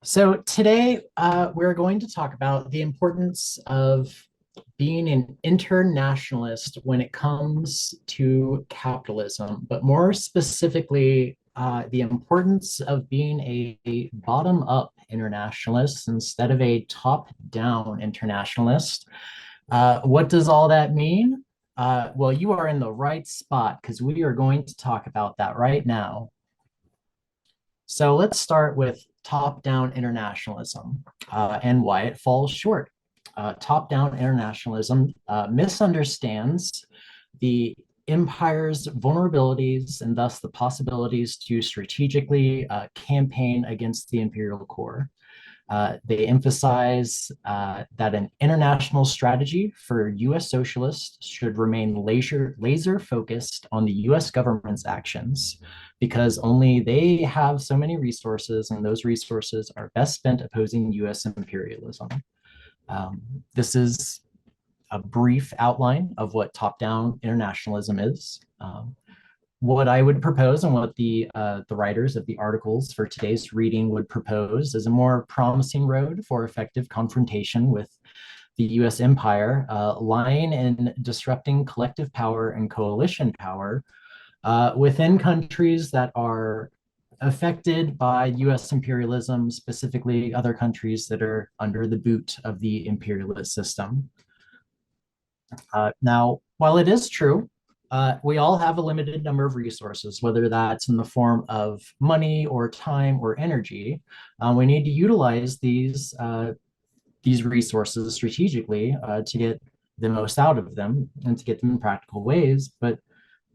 So today we're going to talk about the importance of being an internationalist when it comes to capitalism, but more specifically, the importance of being a bottom-up internationalist instead of a top-down internationalist. What does all that mean? Well, you are in the right spot because we are going to talk about that right now. So let's start with top-down internationalism and why it falls short. Top-down internationalism misunderstands the empire's vulnerabilities and thus the possibilities to strategically campaign against the imperial core. They emphasize that an international strategy for US socialists should remain laser focused on the US government's actions because only they have so many resources and those resources are best spent opposing US imperialism. Um, this is a brief outline of what top-down internationalism is. What I would propose and what the writers of the articles for today's reading would propose is a more promising road for effective confrontation with the U.S. empire, lying in disrupting collective power and coalition power within countries that are affected by U.S. imperialism, specifically other countries that are under the boot of the imperialist system. Now, while it is true, we all have a limited number of resources, whether that's in the form of money or time or energy. We need to utilize these resources strategically to get the most out of them and to get them in practical ways. But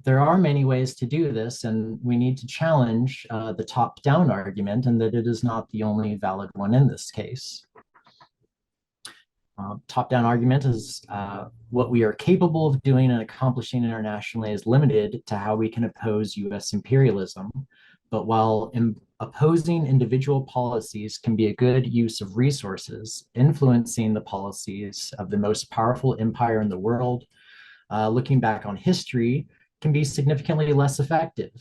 there are many ways to do this, and we need to challenge the top-down argument and that it is not the only valid one in this case. Top-down argument is what we are capable of doing and accomplishing internationally is limited to how we can oppose US imperialism. But while opposing individual policies can be a good use of resources, influencing the policies of the most powerful empire in the world, looking back on history, can be significantly less effective.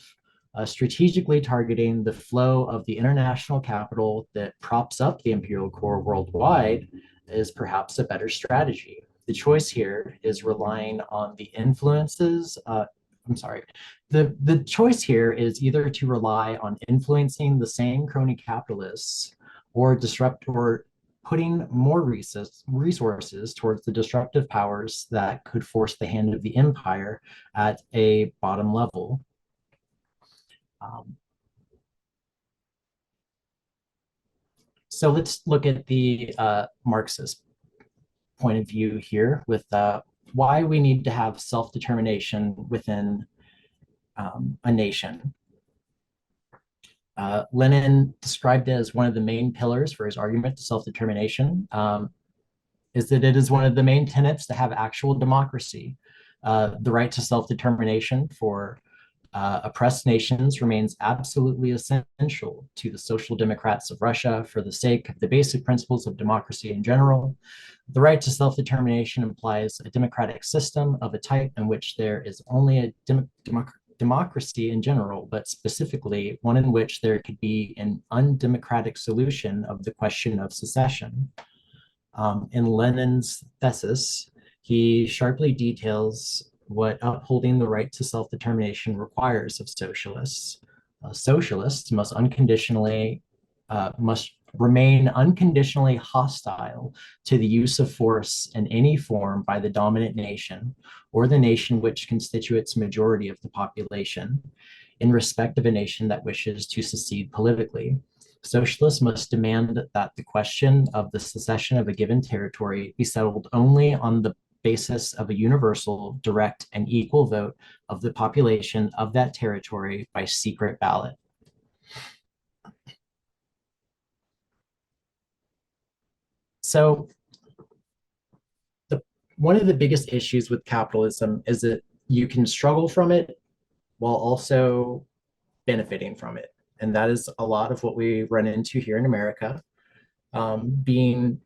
Strategically targeting the flow of the international capital that props up the imperial core worldwide is perhaps a better strategy. The choice here is relying on the influences. The choice here is either to rely on influencing the same crony capitalists or disrupt or putting more resources towards the disruptive powers that could force the hand of the empire at a bottom level. So let's look at the Marxist point of view here with why we need to have self-determination within a nation. Lenin described it as one of the main pillars for his argument to self-determination, is that it is one of the main tenets to have actual democracy. The right to self-determination for oppressed nations remains absolutely essential to the Social Democrats of Russia for the sake of the basic principles of democracy in general. The right to self-determination implies a democratic system of a type in which there is only a democracy in general, but specifically one in which there could be an undemocratic solution of the question of secession. In Lenin's thesis, he sharply details what upholding the right to self-determination requires of socialists. Socialists must remain unconditionally hostile to the use of force in any form by the dominant nation or the nation which constitutes majority of the population in respect of a nation that wishes to secede politically. Socialists must demand that the question of the secession of a given territory be settled only on the basis of a universal, direct, and equal vote of the population of that territory by secret ballot. So one of the biggest issues with capitalism is that you can struggle from it while also benefiting from it. And that is a lot of what we run into here in America. Being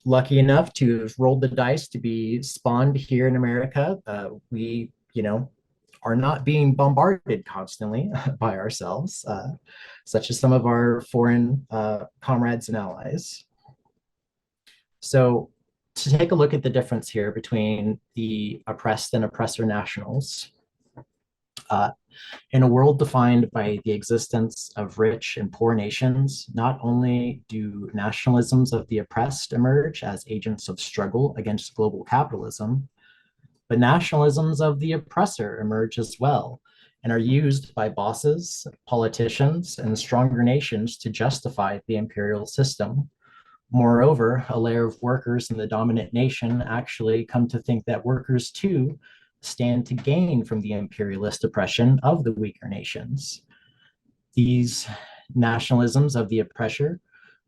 lucky enough to have rolled the dice to be spawned here in America, we, are not being bombarded constantly by ourselves, such as some of our foreign comrades and allies. So, to take a look at the difference here between the oppressed and oppressor nationals, uh, in a world defined by the existence of rich and poor nations, not only do nationalisms of the oppressed emerge as agents of struggle against global capitalism, but nationalisms of the oppressor emerge as well and are used by bosses, politicians, and stronger nations to justify the imperial system. Moreover, a layer of workers in the dominant nation actually come to think that workers too stand to gain from the imperialist oppression of the weaker nations. These nationalisms of the oppressor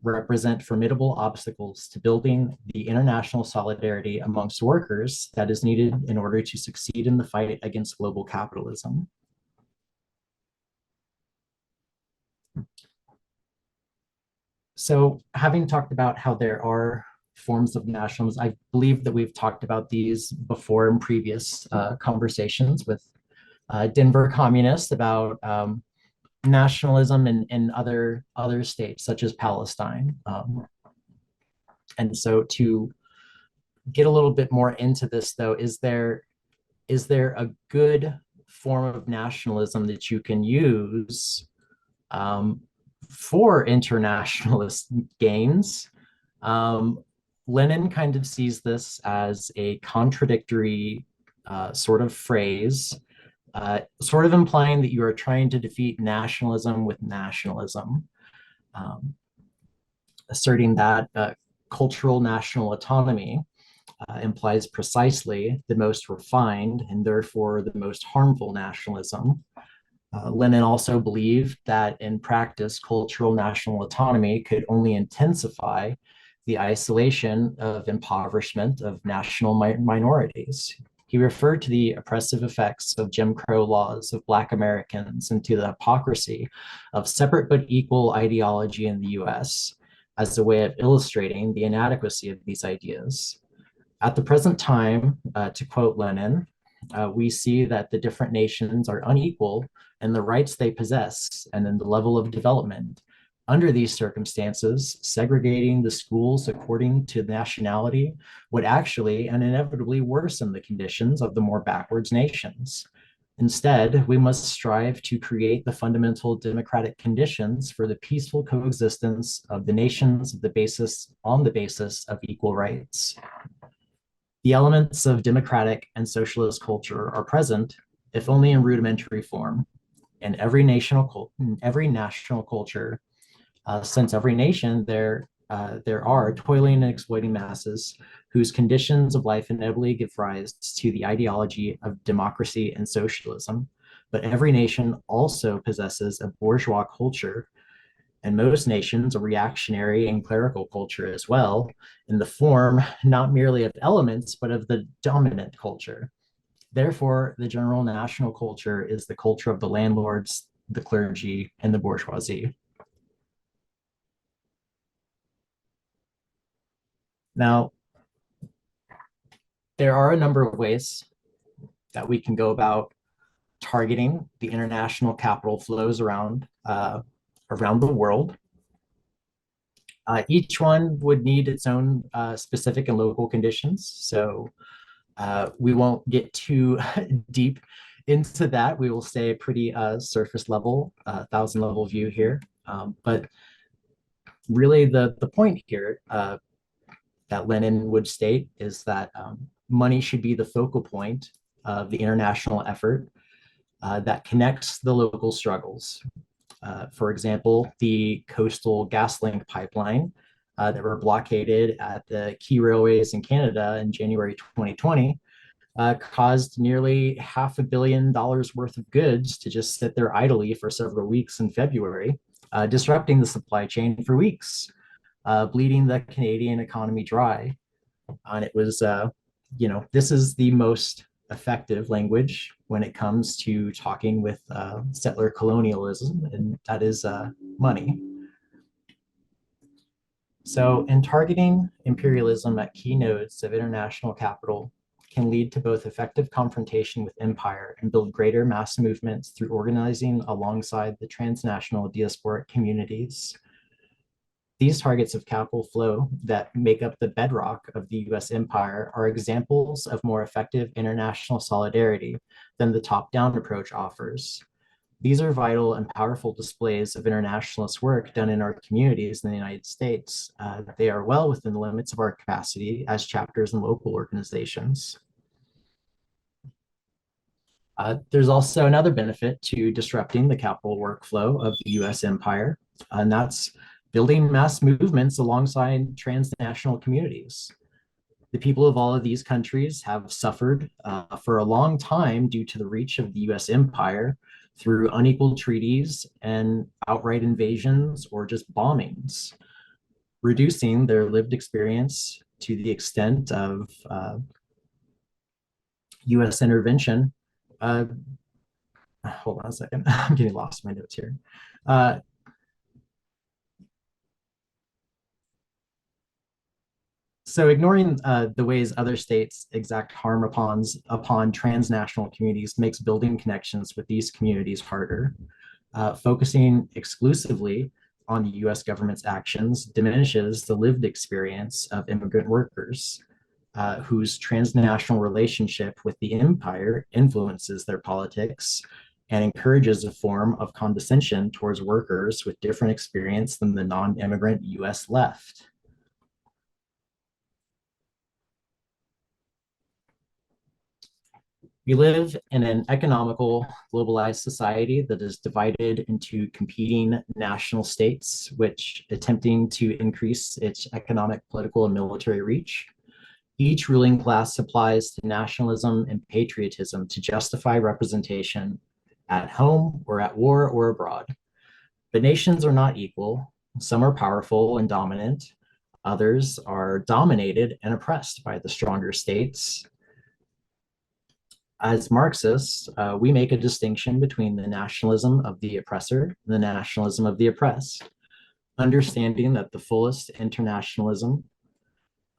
represent formidable obstacles to building the international solidarity amongst workers that is needed in order to succeed in the fight against global capitalism. So, having talked about how there are forms of nationalism, I believe that we've talked about these before in previous conversations with Denver communists about nationalism in other states, such as Palestine. And so, to get a little bit more into this, though, is there a good form of nationalism that you can use um, for internationalist gains? Um, Lenin kind of sees this as a contradictory sort of phrase, sort of implying that you are trying to defeat nationalism with nationalism, um, asserting that cultural national autonomy implies precisely the most refined and therefore the most harmful nationalism. Lenin also believed that in practice, cultural national autonomy could only intensify the isolation of impoverishment of national minorities. He referred to the oppressive effects of Jim Crow laws of Black Americans and to the hypocrisy of separate but equal ideology in the US as a way of illustrating the inadequacy of these ideas. At the present time, to quote Lenin, we see that the different nations are unequal in the rights they possess and in the level of development. Under these circumstances, segregating the schools according to nationality would actually and inevitably worsen the conditions of the more backwards nations. Instead, we must strive to create the fundamental democratic conditions for the peaceful coexistence of the nations on the basis of equal rights. The elements of democratic and socialist culture are present, if only in rudimentary form, in every national culture. Since every nation there are toiling and exploiting masses whose conditions of life inevitably give rise to the ideology of democracy and socialism. But every nation also possesses a bourgeois culture, and most nations a reactionary and clerical culture as well, in the form not merely of elements, but of the dominant culture. Therefore, the general national culture is the culture of the landlords, the clergy, and the bourgeoisie. Now, there are a number of ways that we can go about targeting the international capital flows around the world. Each one would need its own specific and local conditions. So we won't get too deep into that. We will stay a pretty surface level, 1,000 level view here. But really the point here that Lenin would state is that money should be the focal point of the international effort that connects the local struggles. For example, the coastal gas link pipeline that were blockaded at the key railways in Canada in January 2020 caused nearly $500 million worth of goods to just sit there idly for several weeks in February, disrupting the supply chain for weeks, bleeding the Canadian economy dry. And it was, this is the most effective language when it comes to talking with settler colonialism, and that is money. So, in targeting imperialism at key nodes of international capital can lead to both effective confrontation with empire and build greater mass movements through organizing alongside the transnational diasporic communities. These targets of capital flow that make up the bedrock of the US empire are examples of more effective international solidarity than the top-down approach offers. These are vital and powerful displays of internationalist work done in our communities in the United States. They are well within the limits of our capacity as chapters and local organizations. There's also another benefit to disrupting the capital workflow of the US empire, and that's building mass movements alongside transnational communities. The people of all of these countries have suffered for a long time due to the reach of the US empire through unequal treaties and outright invasions or just bombings, reducing their lived experience to the extent of US intervention. Hold on a second, I'm getting lost in my notes here. So ignoring the ways other states exact harm upon transnational communities makes building connections with these communities harder. Focusing exclusively on the US government's actions diminishes the lived experience of immigrant workers, whose transnational relationship with the empire influences their politics and encourages a form of condescension towards workers with different experience than the non-immigrant US left. We live in an economical, globalized society that is divided into competing national states, which attempting to increase its economic, political, and military reach. Each ruling class applies to nationalism and patriotism to justify representation at home or at war or abroad. But nations are not equal. Some are powerful and dominant. Others are dominated and oppressed by the stronger states. As Marxists, we make a distinction between the nationalism of the oppressor and the nationalism of the oppressed, understanding that the fullest internationalism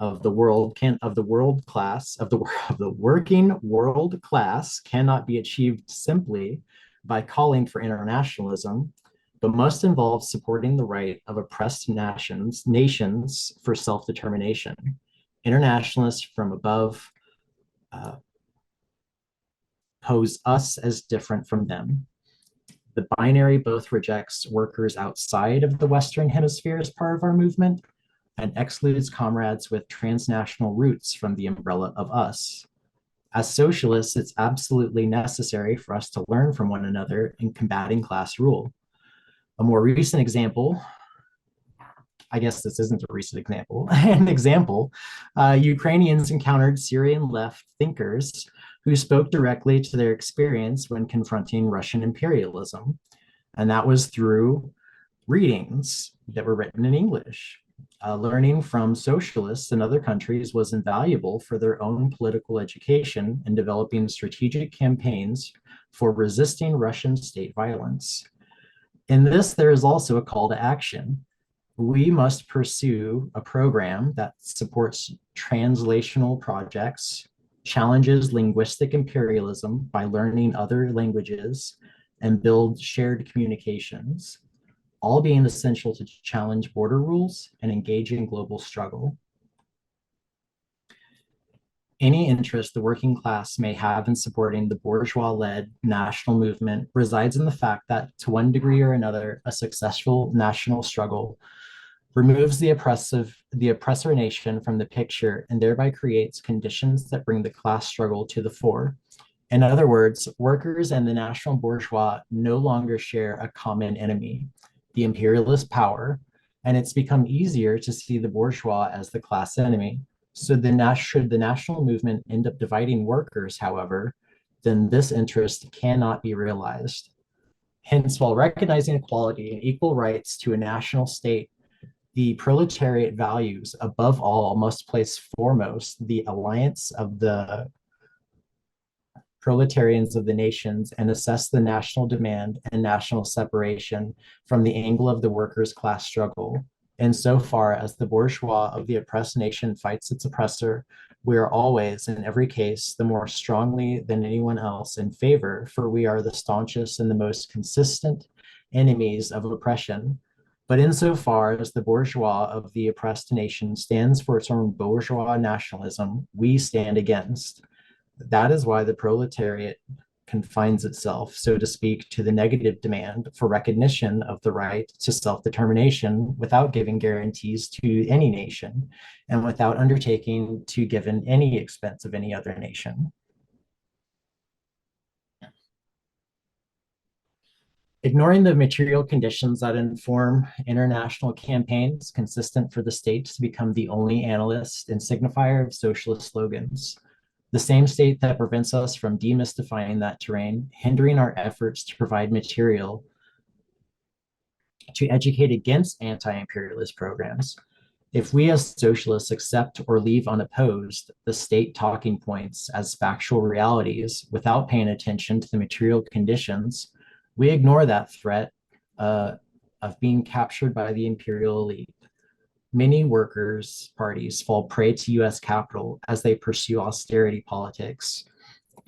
of the world class of the working world class cannot be achieved simply by calling for internationalism, but must involve supporting the right of oppressed nations for self-determination. Internationalists from above pose us as different from them. The binary both rejects workers outside of the Western Hemisphere as part of our movement and excludes comrades with transnational roots from the umbrella of us. As socialists, it's absolutely necessary for us to learn from one another in combating class rule. A more recent example, I guess this isn't a recent example, an example, Ukrainians encountered Syrian left thinkers who spoke directly to their experience when confronting Russian imperialism. And that was through readings that were written in English. Learning from socialists in other countries was invaluable for their own political education and developing strategic campaigns for resisting Russian state violence. In this, there is also a call to action. We must pursue a program that supports translational projects, challenges linguistic imperialism by learning other languages, and build shared communications, all being essential to challenge border rules and engage in global struggle. Any interest the working class may have in supporting the bourgeois-led national movement resides in the fact that, to one degree or another, a successful national struggle removes the oppressor nation from the picture and thereby creates conditions that bring the class struggle to the fore. In other words, workers and the national bourgeois no longer share a common enemy, the imperialist power, and it's become easier to see the bourgeois as the class enemy. So should the national movement end up dividing workers, however, then this interest cannot be realized. Hence, while recognizing equality and equal rights to a national state, the proletariat values above all must place foremost the alliance of the proletarians of the nations and assess the national demand and national separation from the angle of the workers' class struggle. Insofar as the bourgeois of the oppressed nation fights its oppressor, We are always, in every case, the more strongly than anyone else in favor, for we are the staunchest and the most consistent enemies of oppression. But insofar as the bourgeois of the oppressed nation stands for its own bourgeois nationalism, we stand against. That is why the proletariat confines itself, so to speak, to the negative demand for recognition of the right to self determination without giving guarantees to any nation and without undertaking to give in any expense of any other nation. Ignoring the material conditions that inform international campaigns consistent for the state to become the only analyst and signifier of socialist slogans. The same state that prevents us from demystifying that terrain, hindering our efforts to provide material to educate against anti-imperialist programs. If we as socialists accept or leave unopposed the state talking points as factual realities without paying attention to the material conditions, we ignore that threat of being captured by the imperial elite. Many workers' parties fall prey to US capital as they pursue austerity politics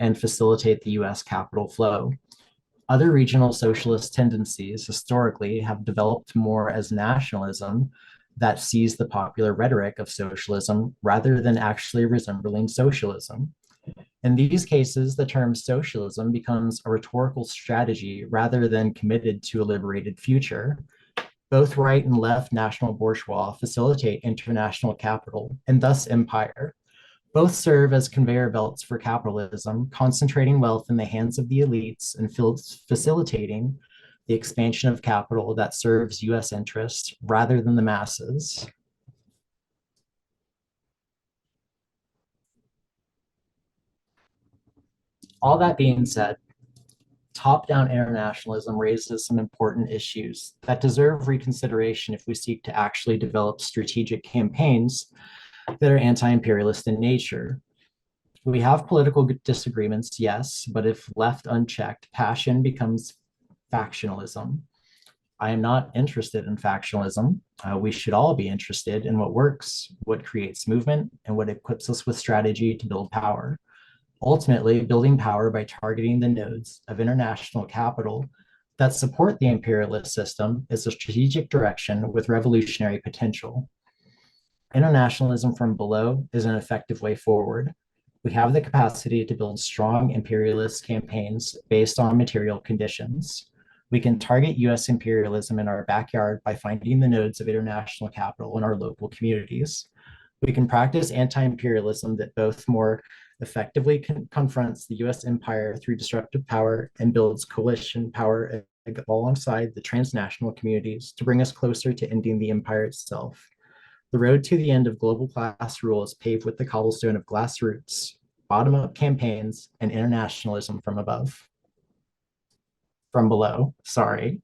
and facilitate the US capital flow. Other regional socialist tendencies historically have developed more as nationalism that sees the popular rhetoric of socialism rather than actually resembling socialism. In these cases, the term socialism becomes a rhetorical strategy rather than committed to a liberated future. Both right and left national bourgeois facilitate international capital and thus empire. Both serve as conveyor belts for capitalism, concentrating wealth in the hands of the elites and facilitating the expansion of capital that serves US interests rather than the masses. All that being said, top-down internationalism raises some important issues that deserve reconsideration if we seek to actually develop strategic campaigns that are anti-imperialist in nature. We have political disagreements, yes, but if left unchecked, passion becomes factionalism. I am not interested in factionalism. We should all be interested in what works, what creates movement, and what equips us with strategy to build power. Ultimately, building power by targeting the nodes of international capital that support the imperialist system is a strategic direction with revolutionary potential. Internationalism from below is an effective way forward. We have the capacity to build strong imperialist campaigns based on material conditions. We can target US imperialism in our backyard by finding the nodes of international capital in our local communities. We can practice anti-imperialism that both more effectively confronts the US empire through disruptive power and builds coalition power alongside the transnational communities to bring us closer to ending the empire itself. The road to the end of global class rule is paved with the cobblestone of grassroots, bottom-up campaigns, and internationalism from above. From below, sorry.